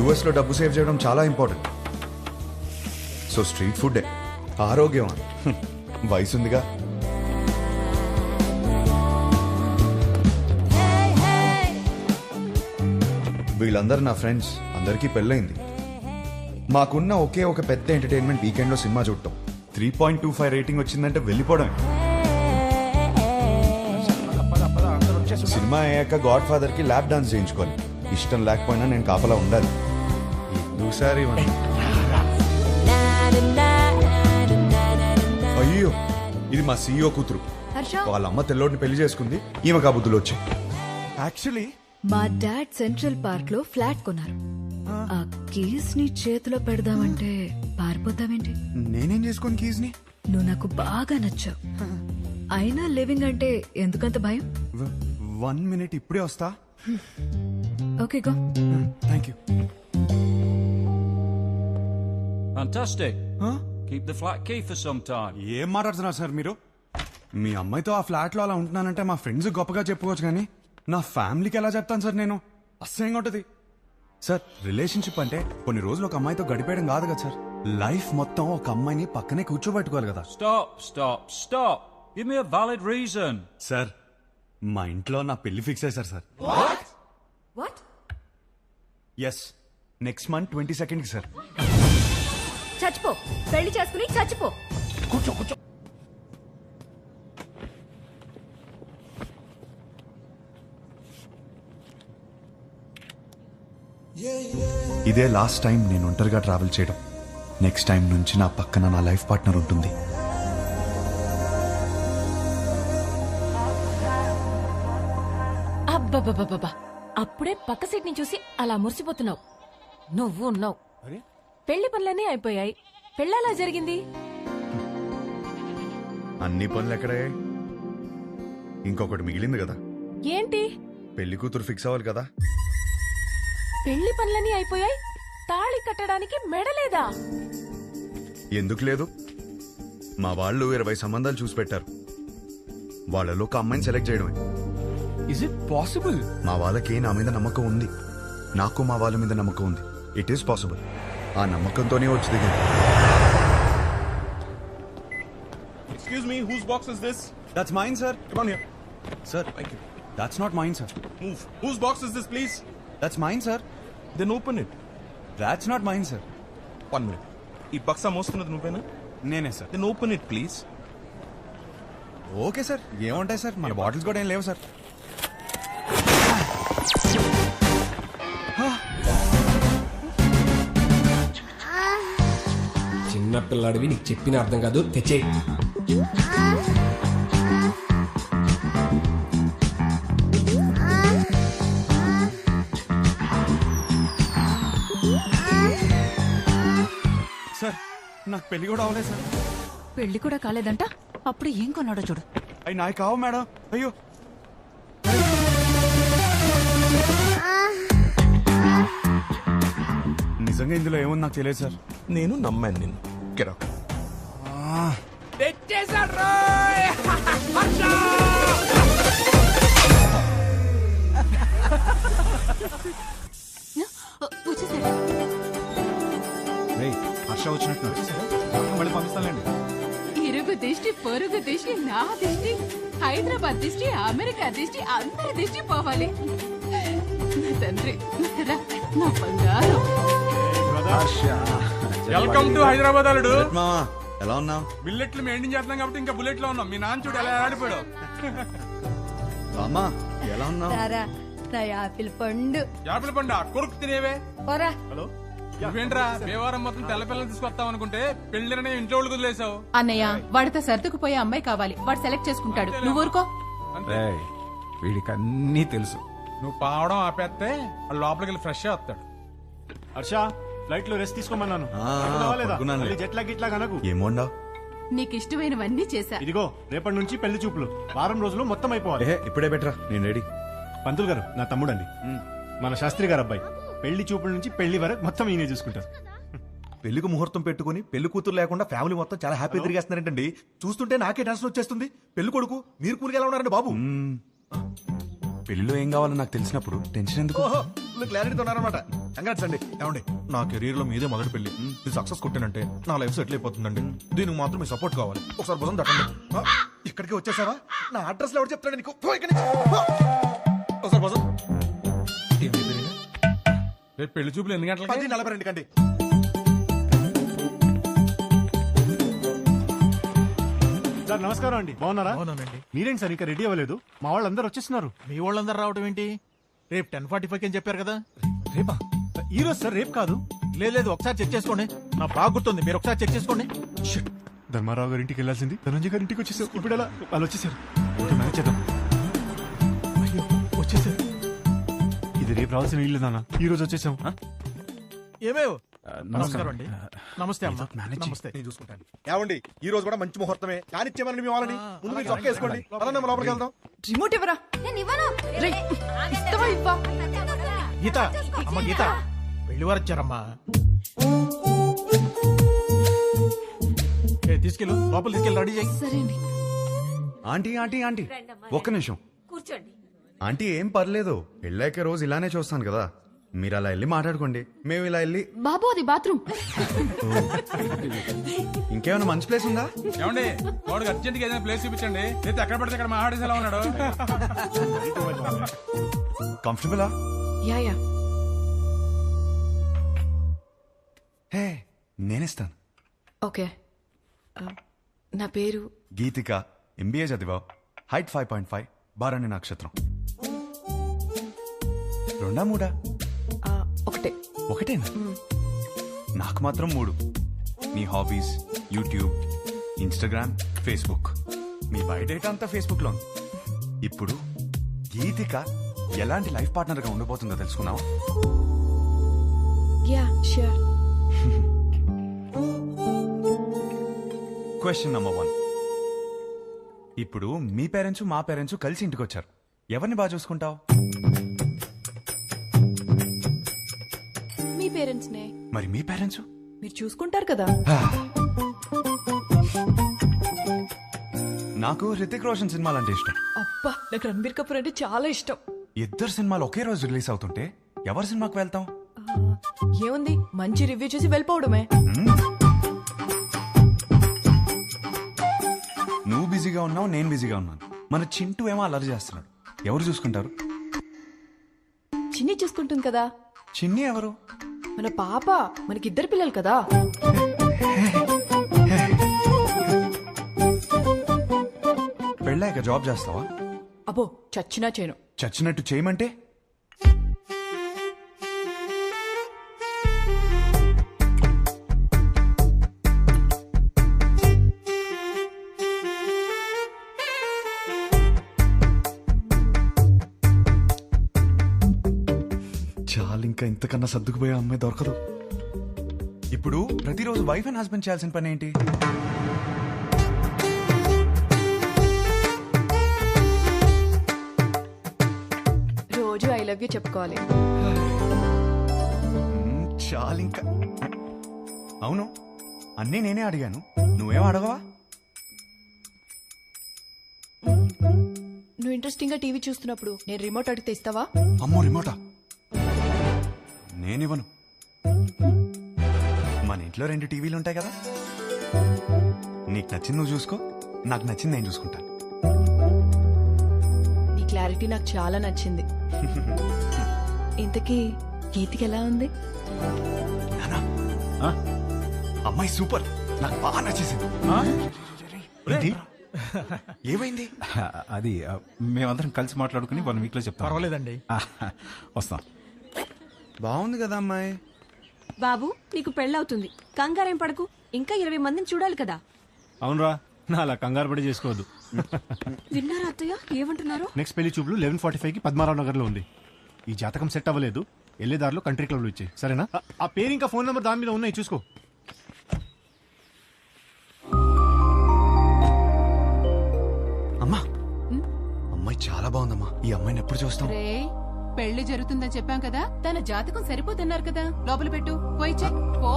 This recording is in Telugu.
యూఎస్ లో డబ్బు సేవ్ చేయడం చాలా ఇంపార్టెంట్. సో స్ట్రీట్ ఫుడ్డే ఆరోగ్యం. వయసు ఉందిగా. వీళ్ళందరూ నా ఫ్రెండ్స్, అందరికీ పెళ్ళైంది. మాకున్న ఒకే ఒక పెద్ద ఎంటర్టైన్మెంట్ వీకెండ్ లో సినిమా చూడటం. 3.25 రేటింగ్ వచ్చిందంటే వెళ్ళిపోవడం. సినిమా అయ్యాక గాడ్ ఫాదర్ కి ల్యాప్ డాన్స్ చేయించుకోవాలి. ఇష్టం లేకపోయినా నేను కాపలా ఉండాలి. ఈసారి అయ్యో, ఇది మా సీఈఓ కూతురు. వాళ్ళ అమ్మ తెల్లోడిని పెళ్లి చేసుకుంది. ఈమె కాబుద్దులు వచ్చాయి. యాక్చువల్లీ మా డాడ్ సెంట్రల్ పార్క్ లో ఫ్లాట్ కొన్నారు. ఆ కీస్ ని చేతిలో పెడదామంటే పారిపోతావేంటి? నేనేం చేసుకోను కీస్ ని. నువ్వు నాకు బాగా నచ్చావు. అయినా లివింగ్ అంటే ఎందుకంత భయం? 1 minute, ఇప్పుడే వస్తా. Okay go. Thank you. Fantastic. Keep the flat key for some time. ఏం మాట్లాడుతున్నారు సార్ మీరు? మీ అమ్మాయితో ఆ ఫ్లాట్ లో అలా ఉంటున్నానంటే మా ఫ్రెండ్స్ గొప్పగా చెప్పుకోవచ్చు, కానీ నా ఫ్యామిలీకి ఎలా చెప్తాను సార్ నేను? అసహ్యంగా ఉంటది సార్. రిలేషన్షిప్ అంటే కొన్ని రోజులు ఒక అమ్మాయితో గడిపేయడం కాదు కదా సార్. లైఫ్ మొత్తం ఒక అమ్మాయిని పక్కనే కూర్చోబెట్టుకోవాలి కదా. Stop. Give me a valid reason. Sir, మా ఇంట్లో నా పెళ్లి ఫిక్స్ అయ్యారు sir. What? Yes, next month 22nd కి సార్. చచ్చిపో, పెళ్లి చేసుకుని చచ్చిపో. కూర్చో. ఇదే లాస్ట్ టైం నేను ఒంటరిగా ట్రావెల్ చేయడం. నెక్స్ట్ టైం నుంచి నా పక్కన నా లైఫ్ పార్ట్నర్ ఉంటుంది. అబ్బబ్బబ్బబ్బా, అప్పుడే పక్క సీట్ ని చూసి అలా మురిసిపోతున్నావు. నువ్వు ఉన్నావు. పెళ్లి పనులన్నీ అయిపోయాయి. పెళ్ళలా జరిగింది. అన్ని పనులు ఎక్కడే? ఇంకొకటి మిగిలింది కదా. ఏంటి? పెళ్లి కూతురు ఫిక్స్ అవ్వాలి కదా. పెళ్లి పనులన్నీ అయిపోయాయి, తాళి కట్టడానికి మెడలేదా? ఎందుకు లేదు? మా వాళ్ళు 20 సంబంధాలు చూసి పెట్టారు. వాళ్ళలో ఒక అమ్మాయిని సెలెక్ట్ చేయడమే. Is it possible? మా వాళ్ళకి నా మీద నమ్మకం ఉంది. నాకు మా వాళ్ళ మీద నమ్మకం ఉంది. It is possible. ఆ నమ్మకంతోనే వచ్చి దిగింది. Excuse me, whose box is this? That's mine sir. Come on here. Sir, Thank you. That's not mine sir. Move. Whose box is this, please? That's mine sir. Then open it. That's not mine sir. 1 minute. ఈ బక్సా మోస్తున్నది నువ్వేనా? నేనే sir. Then open it, please. Okay sir, ఏముంటాయి సార్, మన బాటిల్స్ కూడా ఏం లేవు సార్. చిన్న పిల్లాడివి, నీకు చెప్పిన అర్థం కాదు. తెచ్చేయి. సార్, నాకు పెళ్లి కూడా అవ్వలేదు సార్. పెళ్లి కూడా కాలేదంట. అప్పుడు ఏం కొన్నాడో చూడు. అవి నాకు కావు మేడం. అయ్యో, నిజంగా ఇందులో ఏముంది నాకు తెలియదు సార్. నేను నమ్మాను నిన్ను. Get out. హర్ష వచ్చినట్టు మళ్ళీ పంపిస్తానండి. ఇరుగు దిష్టి, పొరుగు దిష్టి, నా దిష్టి, హైదరాబాద్ దిష్టి, అమెరికా దిష్టి, అందరి దిష్టి పోవాలి. నా తండ్రి, రా, నా బంగారం. వెల్కమ్ టు హైదరాబాద్ అల్లుడు. మామా, ఎలా ఉన్నావు? బిల్లెట్లు మెయింటైన్ చేస్తున్నాం కాబట్టి ఇంకా బుల్లెట్ లో ఉన్నాం. మీ నాన్న చూడు ఎలా ఆడిపోయాడు. అమ్మా, ఎలా ఉన్నావు? నా యాపిల్ పండు. యాపిల్ పండు కొరుకు తినేవే. పోరా. హలో, నువ్వేంట్రా దేవారం మొత్తం తెల్ల పిల్లలు తీసుకొస్తావు అనుకుంటే పెళ్లినే ఇంట్లో వదిలేసావు. అన్నయ్య, వాడితో సర్దుకుపోయే అమ్మాయి కావాలి. వాడు సెలెక్ట్ చేసుకుంటాడు. నువ్వు ఊరుకో. వీడికి అన్నీ తెలుసు. నువ్వు పావడం ఆపేస్తే వాడు లోపలికి వెళ్ళి ఫ్రెష్ వస్తాడు. హర్ష, ఫ్లైట్ లో రెస్ట్ తీసుకోమన్నాను. జెట్ లాగ్ ఇట్లా కనకు. ఏమోండా? నీకు ఇష్టమైనవన్నీ చేశా. ఇదిగో, రేపటి నుంచి పెళ్లి చూపులు. వారం రోజులు మొత్తం అయిపోవాలి. ఇప్పుడే బెటరా, నేను రెడీ. పంతులు గారు నా తమ్ముడండి, మన శాస్త్రి గారు అబ్బాయి. పెళ్లి చూపుల నుంచి పెళ్లి వరకు మొత్తం ఈయనే చూసుకుంటారు. పెళ్లికి ముహూర్తం పెట్టుకుని పెళ్లి కూతురు లేకుండా ఫ్యామిలీ మొత్తం చాలా హ్యాపీ తిరిగేస్తున్నారంటండి. చూస్తుంటే నాకే టెన్షన్ వచ్చేస్తుంది. పెళ్లి కొడుకు మీరు కూలికి ఎలా ఉన్నారండి బాబు? పెళ్లిలో ఏం కావాలో నాకు తెలిసినప్పుడు టెన్షన్ ఎందుకు? క్లారిటీతో ఉన్నారనమాట. కంగ్రాట్స్ అండి. ఏమండి నా కెరీర్ లో మీదే మొదటి పెళ్లి. ఇది సక్సెస్ కొట్టానంటే నా లైఫ్ సెటిల్ అయిపోతుందండి. దీనికి మాత్రం మీ సపోర్ట్ కావాలి. ఒకసారి బుధం తట్టండి. ఇక్కడికి వచ్చేసావా? నా అడ్రస్ లో ఎవరు చెప్తాడు నీకు? పో ఇక్కడి నుంచి. ఒకసారి బుధం. రేపు పెళ్లి చూపులు ఎన్ని గంటలకి? 10:42 కండి. సార్ నమస్కారం అండి, బాగున్నారా? అవునండి. మీరేంటి సార్ ఇంకా రెడీ అవ్వలేదు? మా వాళ్ళందరూ వచ్చేస్తున్నారు. మీ వాళ్ళందరూ రావడం ఏంటి? రేపు 10:45 అని చెప్పారు కదా. రేపా? ఈ రోజు సార్, రేపు కాదు. లేదు ఒకసారి చెక్ చేసుకోండి. నా బాగా గుర్తుంది, మీరు ఒకసారి చెక్ చేసుకోండి. ధర్మారావు గారి ఇంటికి వెళ్ళాల్సింది ధనంజయ్ గారి ఇంటికి వచ్చేసారు. ఇప్పుడు ఎలా? వాళ్ళు వచ్చేసారు. ఓకే, మేనేజ్ చేద్దాం. అయ్యో వచ్చేసారు. ఇది రేపు రావాల్సిన ఇల్లు నాన్న, ఈ రోజు వచ్చేసాం. ఏమేవ్ నమస్కారం అండి. నమస్తే అమ్మా. నమస్తే. నేను చూసుకుంటాను. ఏమండి ఈ రోజు కూడా మంచి ముహూర్తమే. కానిచ్చేమని మీ వాళ్ళని ముందు మీరు చొక్కా వేసుకోండి. అలా మనం లోపలికి వెళ్దాం. రిమోట్ ఎవరా? ఇస్తావా ఇవ్వా? గీత, అమ్మ గీత, పెళ్లి వారు వచ్చారమ్మా. తీసుకెళ్ళు, లోపల తీసుకెళ్ళి రెడీ చేయి. సరే అండి. ఆంటీ ఆంటీ ఆంటీ ఒక్క నిమిషం. కూర్చోండి. ఆంటీ ఏం పర్లేదు, పెళ్ళాక రోజు ఇలానే చూస్తాను కదా, మీరు అలా వెళ్ళి మాట్లాడుకోండి, మేము ఇలా వెళ్ళి. బాబు అది బాత్రూమ్. ఇంకేమైనా మంచి ప్లేస్ ఉందా? ఏమండి వాడికి అర్జెంట్ గా ఏదైనా ప్లేస్ చూపించండి. అయితే ఎక్కడ పడితే అక్కడ మాట్లాడేసి ఎలా ఉన్నాడు? కంఫర్టబులా? Yeah yeah. హే నేనిస్తాను. ఓకే. నా పేరు గీతిక, ఎంబీఏ చదివా, హైట్ 5.5, బారాణి నక్షత్రం. 2 3? ఒకటే. ఒకటేనా? నాకు మాత్రం 3. నీ హాబీస్ యూట్యూబ్, ఇన్స్టాగ్రామ్, ఫేస్బుక్. మీ బయోడేటా అంతా ఫేస్బుక్ లో ఉంది. ఇప్పుడు గీతిక ఎలాంటి లైఫ్ పార్ట్నర్ గా ఉండబోతుందో తెలుసుకున్నావా? Yeah sure. Question number 1. ఇప్పుడు మీ పేరెంట్స్ మా పేరెంట్స్ కలిసి ఇంటికి వచ్చారు, ఎవరిని బాగా చూసుకుంటావు? మీ పేరెంట్స్ నే. మరి మీ పేరెంట్స్? మీరు చూసుకుంటారు కదా. నాకు హృతిక్ రోషన్ సినిమాలంటే ఇష్టం. అబ్బా, నాకు రణబీర్ కపూర్ అంటే చాలా ఇష్టం. ఇద్దరు సినిమాలు ఒకే రోజు రిలీజ్ అవుతుంటే ఎవరి సినిమాకి వెళ్తాం? ఏముంది, మంచి రివ్యూ చూసి వెళ్ళిపోవడమే. నువ్వు బిజీగా ఉన్నావు, నేను బిజీగా ఉన్నాను. మన చింటూ ఏమో అల్లరి చేస్తున్నాడు, ఎవరు చూసుకుంటారు? చిన్ని చూసుకుంటుంది కదా. చిన్ని ఎవరు? మన పాప. మనకిద్దరు పిల్లలు కదా. పెళ్ళాక జాబ్ చేస్తావా? అబ్బో, చచ్చినా చేయను. చచ్చినట్టు చేయమంటే? చాలు, ఇంకా ఇంతకన్నా సర్దుకుపోయే అమ్మాయి దొరకదు. ఇప్పుడు ప్రతిరోజు వైఫ్ అండ్ హస్బెండ్ చేయాల్సిన పని ఏంటి? రోజు ఐ లవ్ యూ చెప్పుకోవాలి. చాలు ఇంకా. అవును, అన్నీ నేనే అడిగాను, నువ్వేం అడగవా? నువ్వు ఇంట్రెస్టింగ్ గా టీవీ చూస్తున్నప్పుడు నేను రిమోట్ అడిగితే ఇస్తావా? అమ్మో, రిమోటా? నేనివ్వను. మన ఇంట్లో 2 టీవీలు ఉంటాయి కదా, నీకు నచ్చింది నువ్వు చూసుకో, నాకు నచ్చింది నేను చూసుకుంటాను. నీ క్లారిటీ నాకు చాలా నచ్చింది. ఇంతకీ గీతికి ఎలా ఉంది? నానా, అమ్మాయి సూపర్, నాకు బాగా నచ్చేసింది. ఏమైంది? అది మేమందరం కలిసి మాట్లాడుకుని 1 వీక్ లో చెప్తాం. పర్వాలేదండి. వస్తాం. బాగుంది కదా అమ్మాయి. బాబు, నీకు పెళ్ళవుతుంది, కంగారేం పడకు. ఇంకా 20 మందిని చూడాలి కదా. అవునరా, నా అలా కంగారు పడి చేసుకోవద్దు. విన్నారా అత్తయ్య ఏమంటున్నారు? నెక్స్ట్ పెళ్లి చూపులు 11:45కి పద్మారావు నగర్ లో ఉంది. ఈ జాతకం సెట్ అవ్వలేదు, వెళ్ళేదారిలో కంట్రీ క్లబ్ లో ఇచ్చాయి, సరేనా? ఆ పేరు ఇంకా ఫోన్ నెంబర్ దాని మీద ఉన్నాయి, చూసుకో. అమ్మా, అమ్మాయి చాలా బాగుందమ్మా. ఈ అమ్మాయిని ఎప్పుడు చూస్తాం? రే, పెళ్లి జరుగుతుందని చెప్పాం కదా, తన జాతకం సరిపోతున్నారు కదా. లోపల పెట్టు, పోయి చెక్. పో.